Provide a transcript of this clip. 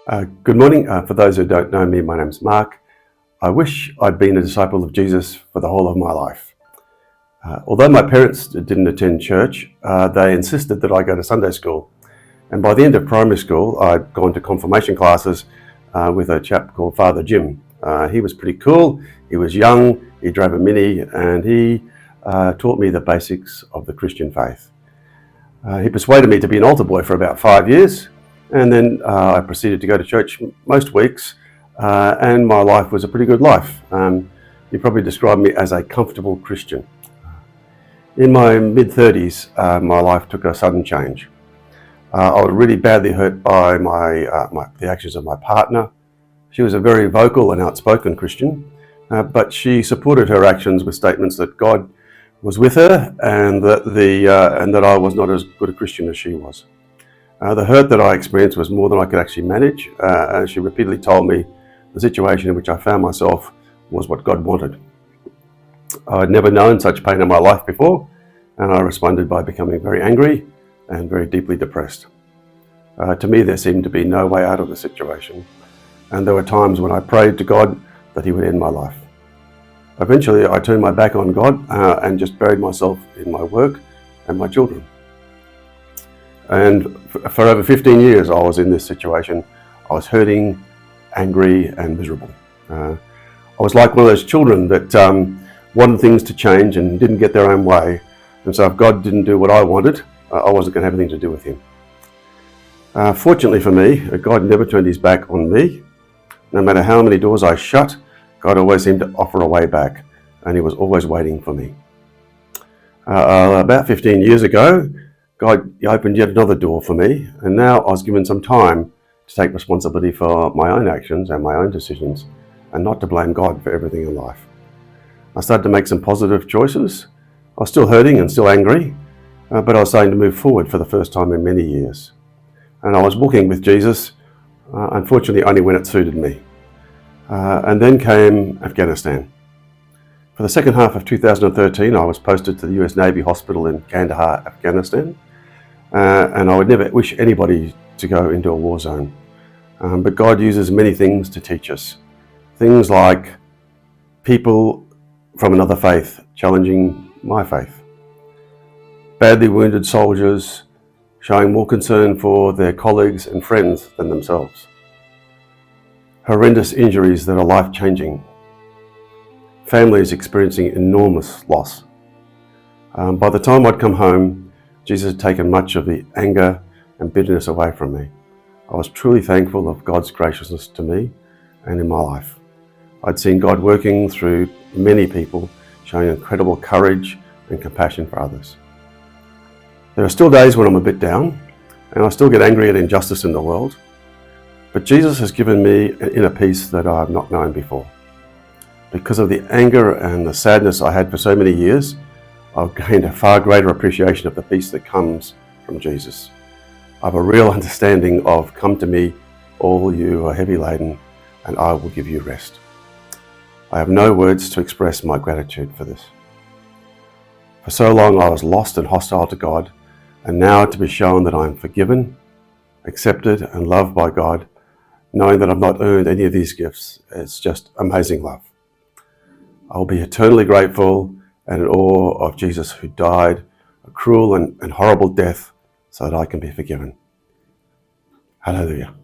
Good morning. For those who don't know me, my name's Mark. I wish I'd been a disciple of Jesus for the whole of my life. Although my parents didn't attend church, they insisted that I go to Sunday school. And by the end of primary school, I'd gone to confirmation classes with a chap called Father Jim. He was pretty cool. He was young, he drove a Mini, and he taught me the basics of the Christian faith. He persuaded me to be an altar boy for about 5 years, and then I proceeded to go to church most weeks, and my life was a pretty good life. You probably describe me as a comfortable Christian. In my mid-30s, my life took a sudden change. I was really badly hurt by the actions of my partner. She was a very vocal and outspoken Christian, but she supported her actions with statements that God was with her and that I was not as good a Christian as she was. The hurt that I experienced was more than I could actually manage. She repeatedly told me the situation in which I found myself was what God wanted. I'd never known such pain in my life before, and I responded by becoming very angry and very deeply depressed. To me, there seemed to be no way out of the situation, and there were times when I prayed to God that He would end my life. Eventually, I turned my back on God and just buried myself in my work and my children. And for over 15 years, I was in this situation. I was hurting, angry, and miserable. I was like one of those children that wanted things to change and didn't get their own way. And so if God didn't do what I wanted, I wasn't going to have anything to do with Him. Fortunately for me, God never turned His back on me. No matter how many doors I shut, God always seemed to offer a way back, and He was always waiting for me. About 15 years ago, God opened yet another door for me, and now I was given some time to take responsibility for my own actions and my own decisions, and not to blame God for everything in life. I started to make some positive choices. I was still hurting and still angry, but I was starting to move forward for the first time in many years. And I was walking with Jesus, unfortunately only when it suited me. And then came Afghanistan. For the second half of 2013, I was posted to the US Navy Hospital in Kandahar, Afghanistan. And I would never wish anybody to go into a war zone. But God uses many things to teach us. Things like people from another faith challenging my faith. Badly wounded soldiers showing more concern for their colleagues and friends than themselves. Horrendous injuries that are life-changing. Families experiencing enormous loss. By the time I'd come home, Jesus had taken much of the anger and bitterness away from me. I was truly thankful of God's graciousness to me and in my life. I'd seen God working through many people, showing incredible courage and compassion for others. There are still days when I'm a bit down, and I still get angry at injustice in the world, but Jesus has given me an inner peace that I have not known before. Because of the anger and the sadness I had for so many years, I've gained a far greater appreciation of the peace that comes from Jesus. I have a real understanding of, come to me, all you who are heavy laden, and I will give you rest. I have no words to express my gratitude for this. For so long I was lost and hostile to God, and now to be shown that I am forgiven, accepted, and loved by God, knowing that I've not earned any of these gifts, it's just amazing love. I will be eternally grateful and in awe of Jesus, who died a cruel and horrible death so that I can be forgiven. Hallelujah.